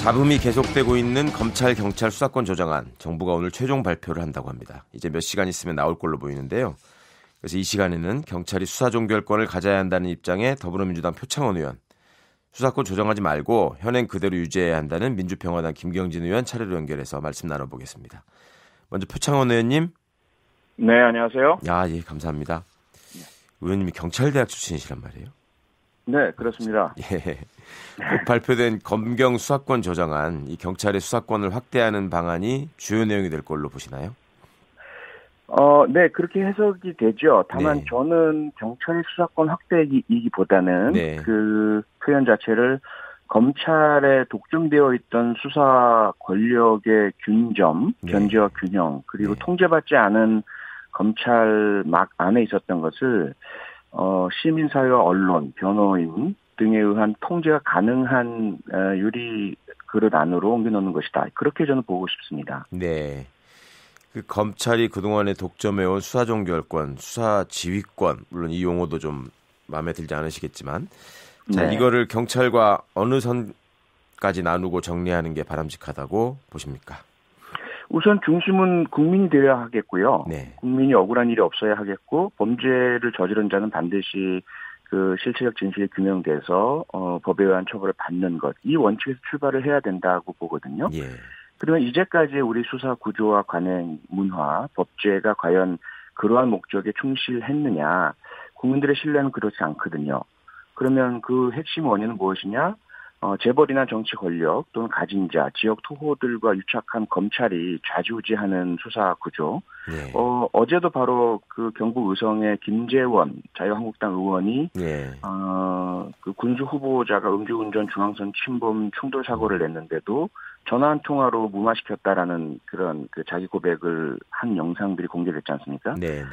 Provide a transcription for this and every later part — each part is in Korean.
잡음이 계속되고 있는 검찰 경찰 수사권 조정안, 정부가 오늘 최종 발표를 한다고 합니다. 이제 몇 시간 있으면 나올 걸로 보이는데요. 그래서 이 시간에는 경찰이 수사 종결권을 가져야 한다는 입장에 더불어민주당 표창원 의원, 수사권 조정하지 말고 현행 그대로 유지해야 한다는 민주평화당 김경진 의원 차례로 연결해서 말씀 나눠보겠습니다. 먼저 표창원 의원님. 네, 안녕하세요. 예, 감사합니다. 의원님이 경찰대학 출신이시란 말이에요? 네, 그렇습니다. 예. 곧 발표된 검경 수사권 조정안, 이 경찰의 수사권을 확대하는 방안이 주요 내용이 될 걸로 보시나요? 네, 그렇게 해석이 되죠. 다만 네. 저는 경찰의 수사권 확대이기보다는 네. 그 표현 자체를 검찰에 독점되어 있던 수사 권력의 균점, 네. 견제와 균형, 그리고 네. 통제받지 않은 검찰 막 안에 있었던 것을 시민사회와 언론, 변호인 등에 의한 통제가 가능한 유리 그릇 안으로 옮겨놓는 것이다. 그렇게 저는 보고 싶습니다. 네. 그 검찰이 그동안에 독점해온 수사 종결권, 수사 지휘권, 물론 이 용어도 좀 마음에 들지 않으시겠지만, 자, 네. 이거를 경찰과 어느 선까지 나누고 정리하는 게 바람직하다고 보십니까? 우선 중심은 국민이 되어야 하겠고요. 네. 국민이 억울한 일이 없어야 하겠고, 범죄를 저지른 자는 반드시 그 실체적 진실이 규명돼서 법에 의한 처벌을 받는 것, 이 원칙에서 출발을 해야 된다고 보거든요. 예. 그러면 이제까지의 우리 수사 구조와 관행 문화, 법제가 과연 그러한 목적에 충실했느냐, 국민들의 신뢰는 그렇지 않거든요. 그러면 그 핵심 원인은 무엇이냐? 재벌이나 정치 권력 또는 가진 자, 지역 투호들과 유착한 검찰이 좌지우지하는 수사 구조. 예. 어제도 바로 그 경북 의성의 김재원 자유한국당 의원이 예. 그 군수 후보자가 음주운전 중앙선 침범 충돌 사고를 냈는데도 전화 한 통화로 무마시켰다라는 그런 그 자기 고백을 한 영상들이 공개됐지 않습니까? 네. 네.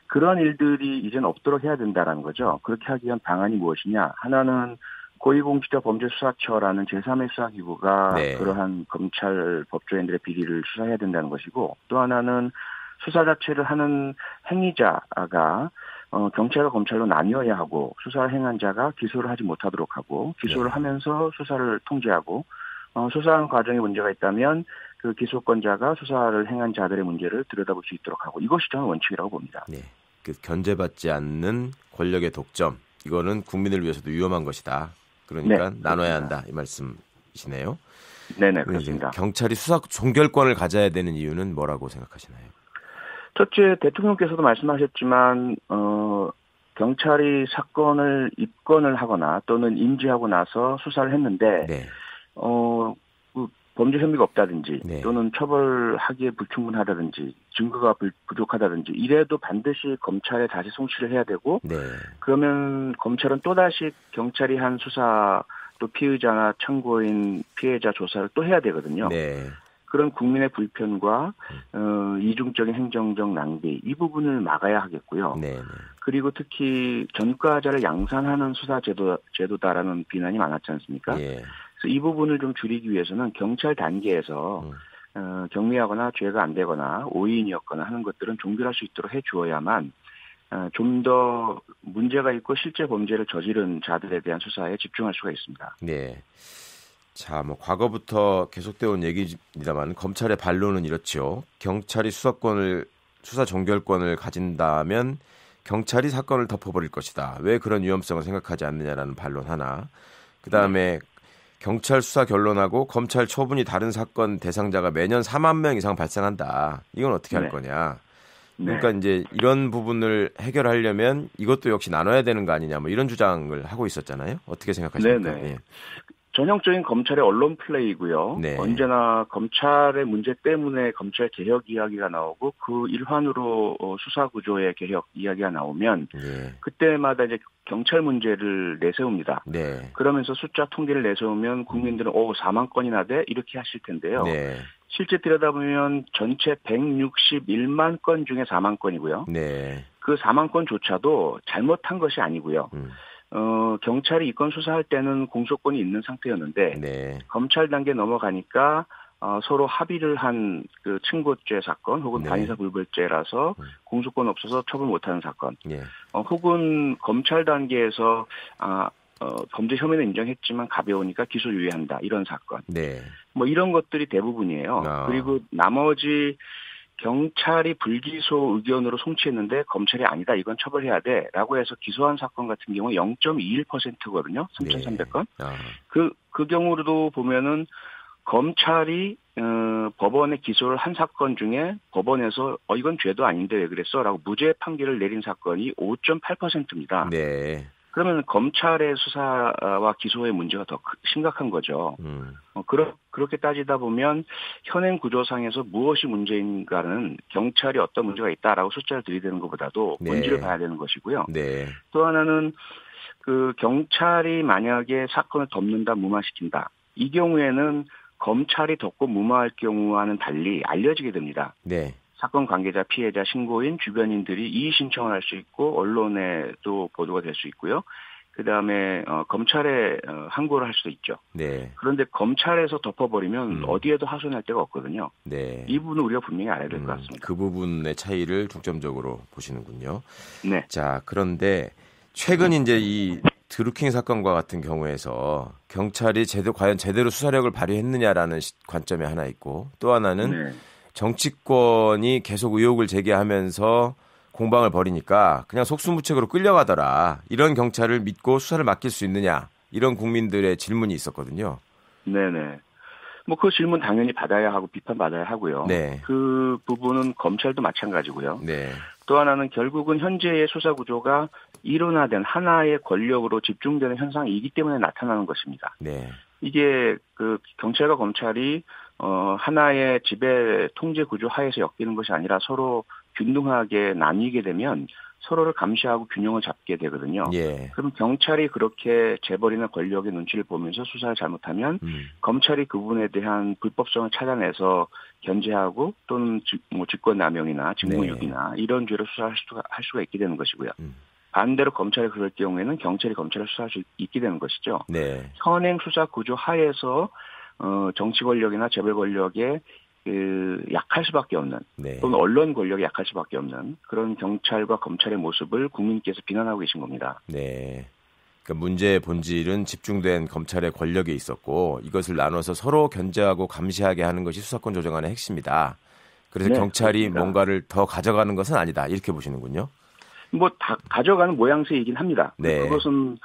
그런 일들이 이제는 없도록 해야 된다라는 거죠. 그렇게 하기 위한 방안이 무엇이냐? 하나는 고위공직자범죄수사처라는 제3의 수사기구가 네. 그러한 검찰 법조인들의 비리를 수사해야 된다는 것이고, 또 하나는 수사 자체를 하는 행위자가 경찰과 검찰로 나뉘어야 하고, 수사를 행한 자가 기소를 하지 못하도록 하고, 기소를 네. 하면서 수사를 통제하고, 수사하는 과정에 문제가 있다면 그 기소권자가 수사를 행한 자들의 문제를 들여다볼 수 있도록 하고, 이것이 저는 원칙이라고 봅니다. 네. 그 견제받지 않는 권력의 독점, 이거는 국민을 위해서도 위험한 것이다. 그러니까 네, 나눠야 그렇습니다. 한다, 이 말씀이시네요. 네네, 그렇습니다. 경찰이 수사 종결권을 가져야 되는 이유는 뭐라고 생각하시나요? 첫째, 대통령께서도 말씀하셨지만 경찰이 사건을 입건을 하거나 또는 인지하고 나서 수사를 했는데 네. 그 범죄 혐의가 없다든지 네. 또는 처벌하기에 불충분하다든지 증거가 부족하다든지 이래도 반드시 검찰에 다시 송치를 해야 되고, 네. 그러면 검찰은 또다시 경찰이 한 수사, 또 피의자나 참고인 피해자 조사를 또 해야 되거든요. 네. 그런 국민의 불편과 이중적인 행정적 낭비, 이 부분을 막아야 하겠고요. 네. 그리고 특히 전과자를 양산하는 수사 제도다라는 비난이 많았지 않습니까? 예. 그래서 이 부분을 좀 줄이기 위해서는 경찰 단계에서 경미하거나 죄가 안 되거나 오인이었거나 하는 것들은 종결할 수 있도록 해 주어야만 좀 더 문제가 있고 실제 범죄를 저지른 자들에 대한 수사에 집중할 수가 있습니다. 네. 자, 과거부터 계속되어 온 얘기입니다만 검찰의 반론은 이렇죠. 경찰이 수사 종결권을 가진다면 경찰이 사건을 덮어버릴 것이다. 왜 그런 위험성을 생각하지 않느냐라는 반론 하나. 그다음에 경찰 수사 결론하고 검찰 처분이 다른 사건 대상자가 매년 4만 명 이상 발생한다. 이건 어떻게 할 거냐. 그러니까 이제 이런 부분을 해결하려면 이것도 역시 나눠야 되는 거 아니냐, 이런 주장을 하고 있었잖아요. 어떻게 생각하십니까? 네네. 예. 전형적인 검찰의 언론 플레이고요. 네. 언제나 검찰의 문제 때문에 검찰 개혁 이야기가 나오고 그 일환으로 수사 구조의 개혁 이야기가 나오면 예. 그때마다 이제 경찰 문제를 내세웁니다. 네. 그러면서 숫자 통계를 내세우면 국민들은 4만 건이나 돼? 이렇게 하실 텐데요. 네. 실제 들여다보면 전체 161만 건 중에 4만 건이고요. 네. 그 4만 건조차도 잘못한 것이 아니고요. 경찰이 이 건 수사할 때는 공소권이 있는 상태였는데 네. 검찰 단계 넘어가니까 서로 합의를 한 그 친고죄 사건 혹은 네. 반의사 불벌죄라서 공소권 없어서 처벌 못하는 사건, 예. 혹은 검찰 단계에서 범죄 혐의는 인정했지만 가벼우니까 기소 유예한다. 이런 사건. 네. 뭐 이런 것들이 대부분이에요. 그리고 나머지 경찰이 불기소 의견으로 송치했는데 검찰이 아니다. 이건 처벌해야 돼. 라고 해서 기소한 사건 같은 경우 0.21%거든요. 3,300건. 네. 그 경우로도 보면은 검찰이 법원에 기소를 한 사건 중에 법원에서 이건 죄도 아닌데 왜 그랬어? 라고 무죄 판결을 내린 사건이 5.8%입니다. 네. 그러면 검찰의 수사와 기소의 문제가 더 심각한 거죠. 그렇게 따지다 보면 현행 구조상에서 무엇이 문제인가는 경찰이 어떤 문제가 있다라고 숫자를 들이대는 것보다도 네. 본질을 봐야 되는 것이고요. 네. 또 하나는 그 경찰이 만약에 사건을 덮는다, 무마시킨다. 이 경우에는 검찰이 덮고 무마할 경우와는 달리 알려지게 됩니다. 네. 사건 관계자, 피해자, 신고인, 주변인들이 이의 신청을 할 수 있고 언론에도 보도가 될 수 있고요. 그다음에 검찰에 항고를 할 수도 있죠. 네. 그런데 검찰에서 덮어버리면 어디에도 하소연할 데가 없거든요. 네. 이 부분은 우리가 분명히 알아야 될 것 같습니다. 그 부분의 차이를 중점적으로 보시는군요. 네. 자, 그런데 최근 이제 이 드루킹 사건과 같은 경우에서 경찰이 과연 제대로 수사력을 발휘했느냐라는 관점이 하나 있고 또 하나는 네. 정치권이 계속 의혹을 제기하면서 공방을 벌이니까 그냥 속수무책으로 끌려가더라. 이런 경찰을 믿고 수사를 맡길 수 있느냐. 이런 국민들의 질문이 있었거든요. 네네. 뭐 그 질문 당연히 받아야 하고 비판받아야 하고요. 네. 그 부분은 검찰도 마찬가지고요. 네. 또 하나는 결국은 현재의 수사 구조가 일원화된 하나의 권력으로 집중되는 현상이기 때문에 나타나는 것입니다. 네. 이게 그 경찰과 검찰이 하나의 지배 통제 구조 하에서 엮이는 것이 아니라 서로 균등하게 나뉘게 되면 서로를 감시하고 균형을 잡게 되거든요. 예. 그럼 경찰이 그렇게 재벌이나 권력의 눈치를 보면서 수사를 잘못하면 검찰이 그 부분에 대한 불법성을 찾아내서 견제하고 또는 직권남용이나 직무유기나 이런 죄로 수사할 수가 있게 되는 것이고요. 반대로 검찰이 그럴 경우에는 경찰이 검찰을 수사할 수 있게 되는 것이죠. 네. 현행 수사 구조 하에서 정치 권력이나 재벌 권력에 약할 수밖에 없는 네. 또는 언론 권력이 약할 수밖에 없는 그런 경찰과 검찰의 모습을 국민께서 비난하고 계신 겁니다. 네. 그러니까 문제의 본질은 집중된 검찰의 권력에 있었고 이것을 나눠서 서로 견제하고 감시하게 하는 것이 수사권 조정안의 핵심이다. 그래서 네, 경찰이 그렇습니다. 뭔가를 더 가져가는 것은 아니다. 이렇게 보시는군요. 뭐 다 가져가는 모양새이긴 합니다. 네. 그것은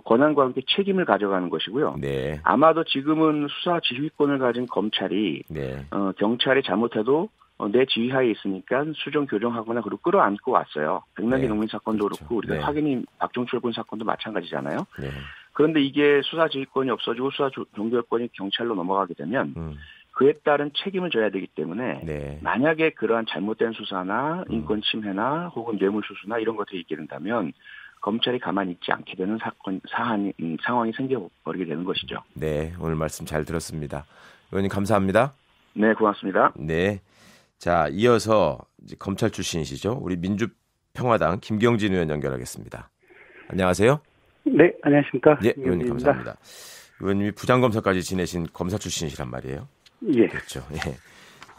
권한과 함께 책임을 가져가는 것이고요. 네. 아마도 지금은 수사 지휘권을 가진 검찰이 네. 경찰이 잘못해도 내 지휘하에 있으니까 수정 교정하거나 그리고 끌어안고 왔어요. 백남기 네. 농민 사건도 그렇죠. 그렇고 우리가 네. 확인이 박종철 군 사건도 마찬가지잖아요. 네. 그런데 이게 수사 지휘권이 없어지고 수사 종결권이 경찰로 넘어가게 되면 그에 따른 책임을 져야 되기 때문에 네. 만약에 그러한 잘못된 수사나 인권 침해나 혹은 뇌물수수나 이런 것들이 있게 된다면 검찰이 가만히 있지 않게 되는 상황이 생겨버리게 되는 것이죠. 네, 오늘 말씀 잘 들었습니다. 의원님 감사합니다. 네, 고맙습니다. 네. 자, 이어서 이제 검찰 출신이시죠. 우리 민주평화당 김경진 의원 연결하겠습니다. 안녕하세요. 네, 안녕하십니까. 네, 의원님 감사합니다. 의원님이 부장검사까지 지내신 검사 출신이시란 말이에요. 예. 그렇죠. 예.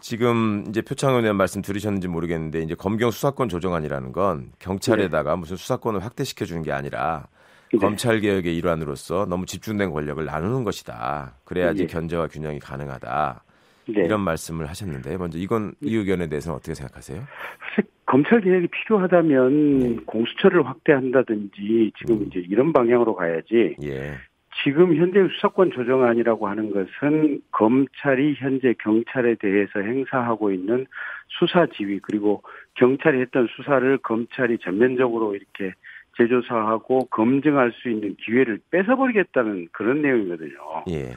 지금 이제 표창원 의원 말씀 들으셨는지 모르겠는데 이제 검경 수사권 조정안이라는 건 경찰에다가 무슨 수사권을 확대시켜 주는 게 아니라 네. 검찰 개혁의 일환으로서 너무 집중된 권력을 나누는 것이다. 그래야지 예. 견제와 균형이 가능하다. 네. 이런 말씀을 하셨는데 먼저 이 의견에 대해서는 어떻게 생각하세요? 사실 검찰 개혁이 필요하다면 네. 공수처를 확대한다든지 지금 이제 이런 방향으로 가야지. 예. 지금 현재 수사권 조정안이라고 하는 것은 검찰이 현재 경찰에 대해서 행사하고 있는 수사 지휘 그리고 경찰이 했던 수사를 검찰이 전면적으로 이렇게 재조사하고 검증할 수 있는 기회를 뺏어버리겠다는 그런 내용이거든요. 예.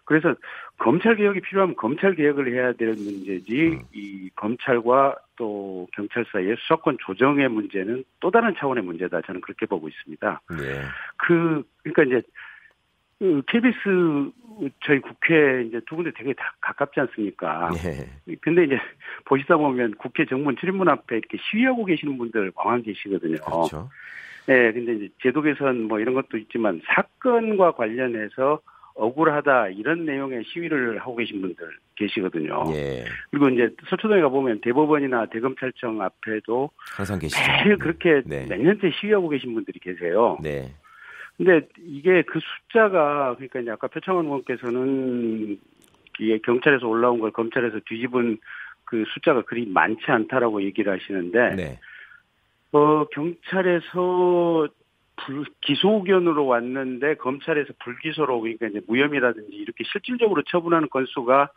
그래서 검찰 개혁이 필요하면 검찰 개혁을 해야 될 문제지 이 검찰과 또 경찰 사이의 수사권 조정의 문제는 또 다른 차원의 문제다. 저는 그렇게 보고 있습니다. 네. 그러니까 이제 KBS 저희 국회 이제 두 군데 되게 다 가깝지 않습니까? 예. 근데 이제 보시다 보면 국회 정문 출입문 앞에 이렇게 시위하고 계시는 분들 많이 계시거든요. 그렇죠. 네, 근데 이제 제도 개선 뭐 이런 것도 있지만 사건과 관련해서 억울하다 이런 내용의 시위를 하고 계신 분들 계시거든요. 예. 그리고 이제 서초동에 가보면 대법원이나 대검찰청 앞에도 항상 계시죠. 매일 그렇게 네. 몇 년째 시위하고 계신 분들이 계세요. 네. 근데 이게 그 숫자가 그러니까 이제 아까 표창원 의원께서는 이게 경찰에서 올라온 걸 검찰에서 뒤집은 그 숫자가 그리 많지 않다라고 얘기를 하시는데 네. 경찰에서 기소 의견으로 왔는데 검찰에서 불기소로 그러니까 이제 무혐의라든지 이렇게 실질적으로 처분하는 건수가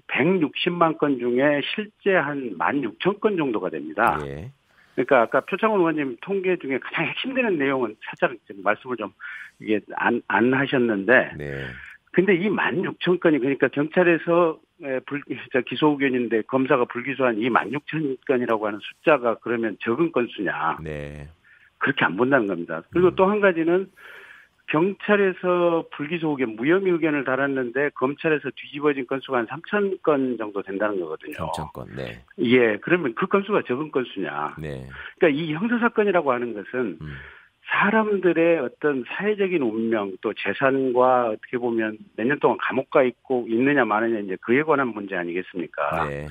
160만 건 중에 실제 한 16,000건 정도가 됩니다. 예. 그러니까 아까 표창원 의원님 통계 중에 가장 핵심되는 내용은 살짝 말씀을 좀 이게 안 하셨는데, 네. 근데 이 16,000건이 그러니까 경찰에서 기소 의견인데 검사가 불기소한 이 16,000건이라고 하는 숫자가 그러면 적은 건수냐? 네. 그렇게 안 본다는 겁니다. 그리고 또 한 가지는 경찰에서 불기소 의견, 무혐의 의견을 달았는데 검찰에서 뒤집어진 건수가 한 3,000건 정도 된다는 거거든요. 3,000건, 네. 예, 그러면 그 건수가 적은 건수냐. 네. 그러니까 이 형사사건이라고 하는 것은 사람들의 어떤 사회적인 운명 또 재산과 어떻게 보면 몇 년 동안 감옥 가 있고 있느냐 마느냐 이제 그에 관한 문제 아니겠습니까? 네.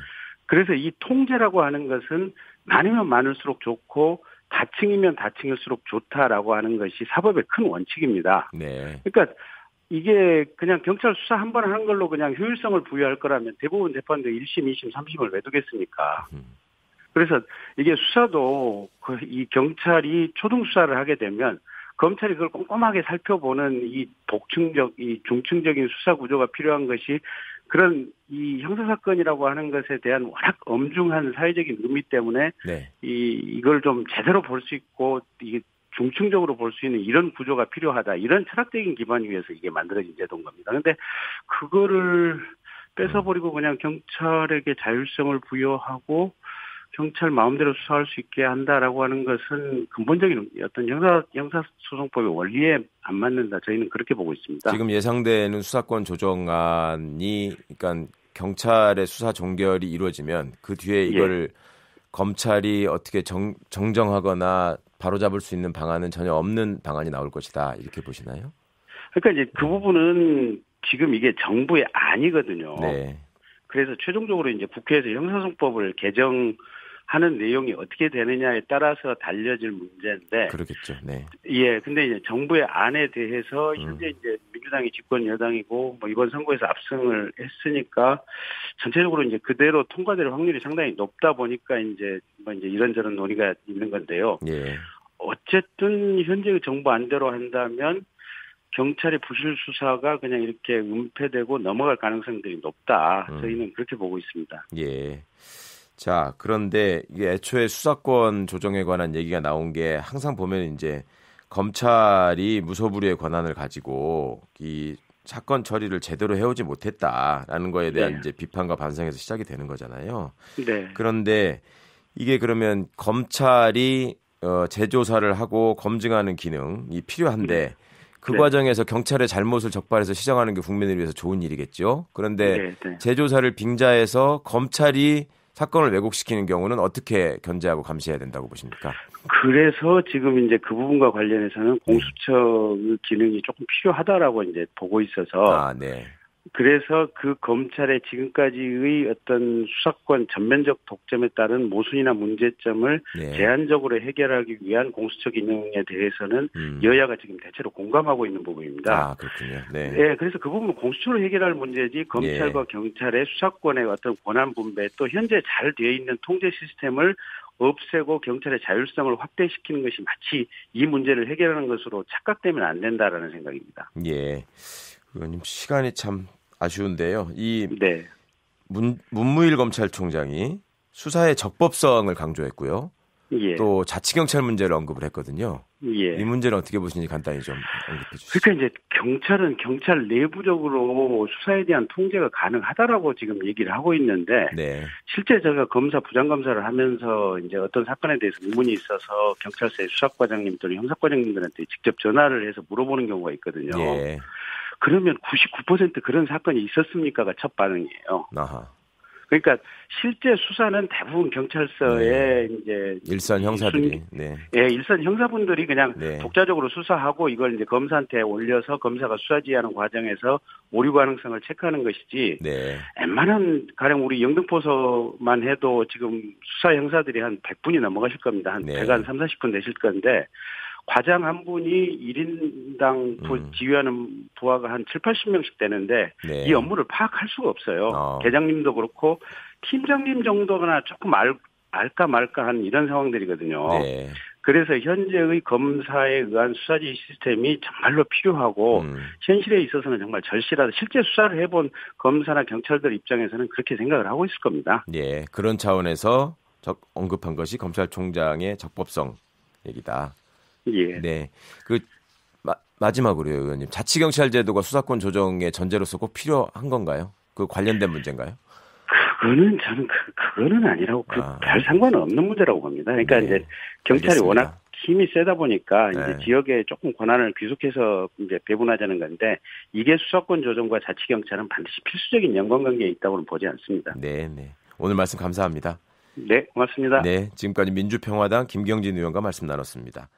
그래서 이 통제라고 하는 것은 많으면 많을수록 좋고 다층이면 다층일수록 좋다라고 하는 것이 사법의 큰 원칙입니다. 네. 그러니까 이게 그냥 경찰 수사 한 번 한 걸로 그냥 효율성을 부여할 거라면 대부분 재판도 1심, 2심, 3심을 왜 두겠습니까? 그래서 이게 수사도 이 경찰이 초등 수사를 하게 되면 검찰이 그걸 꼼꼼하게 살펴보는 이 이 중층적인 수사 구조가 필요한 것이 그런 이 형사사건이라고 하는 것에 대한 워낙 엄중한 사회적인 의미 때문에 네. 이걸 좀 제대로 볼 수 있고 이게 중층적으로 볼 수 있는 이런 구조가 필요하다. 이런 철학적인 기반 위에서 이게 만들어진 제도인 겁니다. 그런데 그거를 뺏어버리고 그냥 경찰에게 자율성을 부여하고 경찰 마음대로 수사할 수 있게 한다라고 하는 것은 근본적인 어떤 형사소송법의 원리에 안 맞는다. 저희는 그렇게 보고 있습니다. 지금 예상되는 수사권 조정안이 그러니까 경찰의 수사 종결이 이루어지면 그 뒤에 이걸 검찰이 어떻게 정정하거나 바로잡을 수 있는 방안은 전혀 없는 방안이 나올 것이다. 이렇게 보시나요? 그러니까 이제 그 부분은 지금 이게 정부의 안이거든요. 네. 그래서 최종적으로 이제 국회에서 형사소송법을 개정하는 내용이 어떻게 되느냐에 따라서 달려질 문제인데. 그렇겠죠. 네. 예. 근데 이제 정부의 안에 대해서 현재 이제 민주당이 집권 여당이고 뭐 이번 선거에서 압승을 했으니까 전체적으로 이제 그대로 통과될 확률이 상당히 높다 보니까 이제 뭐 이제 이런저런 논의가 있는 건데요. 예. 어쨌든 현재 정부 안대로 한다면 경찰의 부실 수사가 그냥 이렇게 은폐되고 넘어갈 가능성들이 높다. 저희는 그렇게 보고 있습니다. 예. 자, 그런데 이게 애초에 수사권 조정에 관한 얘기가 나온 게 항상 보면 이제 검찰이 무소불위의 권한을 가지고 이 사건 처리를 제대로 해오지 못했다라는 거에 대한 이제 비판과 반성에서 시작이 되는 거잖아요. 네. 그런데 이게 그러면 검찰이 재조사를 하고 검증하는 기능이 필요한데 그 과정에서 경찰의 잘못을 적발해서 시정하는 게 국민을 위해서 좋은 일이겠죠. 그런데 재조사를 빙자해서 검찰이 사건을 왜곡시키는 경우는 어떻게 견제하고 감시해야 된다고 보십니까? 그래서 지금 이제 그 부분과 관련해서는 공수처 기능이 조금 필요하다라고 이제 보고 있어서 그래서 그 검찰의 지금까지의 어떤 수사권 전면적 독점에 따른 모순이나 문제점을 제한적으로 해결하기 위한 공수처 기능에 대해서는 여야가 지금 대체로 공감하고 있는 부분입니다. 아, 그렇군요. 네. 네, 그래서 그 부분은 공수처로 해결할 문제지 검찰과 경찰의 수사권의 어떤 권한 분배 또 현재 잘 되어 있는 통제 시스템을 없애고 경찰의 자율성을 확대시키는 것이 마치 이 문제를 해결하는 것으로 착각되면 안 된다라는 생각입니다. 예. 의원님 시간이 참 아쉬운데요. 이 문무일 검찰총장이 수사의 적법성을 강조했고요. 또 자치경찰 문제를 언급을 했거든요. 이 문제는 어떻게 보시는지 간단히 좀 언급해 주시죠. 그러니까 이제 경찰은 경찰 내부적으로 수사에 대한 통제가 가능하다라고 지금 얘기를 하고 있는데 실제 제가 검사 부장검사를 하면서 이제 어떤 사건에 대해서 의문이 있어서 경찰서의 수사과장님 또는 형사과장님들한테 직접 전화를 해서 물어보는 경우가 있거든요. 그러면 99% 그런 사건이 있었습니까가 첫 반응이에요. 아하. 그러니까 실제 수사는 대부분 경찰서에 이제 일선 형사들이, 일선 형사분들이 그냥 독자적으로 수사하고 이걸 이제 검사한테 올려서 검사가 수사 지휘하는 과정에서 오류 가능성을 체크하는 것이지. 웬만한 가령 우리 영등포서만 해도 지금 수사 형사들이 한 100분이 넘어가실 겁니다. 한 100한 30, 40분 되실 건데. 과장 한 분이 1인당 지휘하는 부하가 한 7, 80명씩 되는데 네. 이 업무를 파악할 수가 없어요. 계장님도 그렇고 팀장님 정도나 조금 알까 말까한 이런 상황들이거든요. 네. 그래서 현재의 검사에 의한 수사지 시스템이 정말로 필요하고 현실에 있어서는 정말 절실하다. 실제 수사를 해본 검사나 경찰들 입장에서는 그렇게 생각을 하고 있을 겁니다. 예, 그런 차원에서 언급한 것이 검찰총장의 적법성 얘기다. 예. 네. 마지막으로요, 의원님. 자치경찰제도가 수사권 조정의 전제로서 꼭 필요한 건가요? 그 관련된 문제인가요? 그거는 저는 그거는 아니라고 별 상관은 없는 문제라고 봅니다. 그러니까 네. 이제 경찰이 알겠습니다. 워낙 힘이 세다 보니까 네. 이제 지역에 조금 권한을 귀속해서 이제 배분하자는 건데 이게 수사권 조정과 자치경찰은 반드시 필수적인 연관관계에 있다고는 보지 않습니다. 네, 네. 오늘 말씀 감사합니다. 네, 고맙습니다. 네, 지금까지 민주평화당 김경진 의원과 말씀 나눴습니다.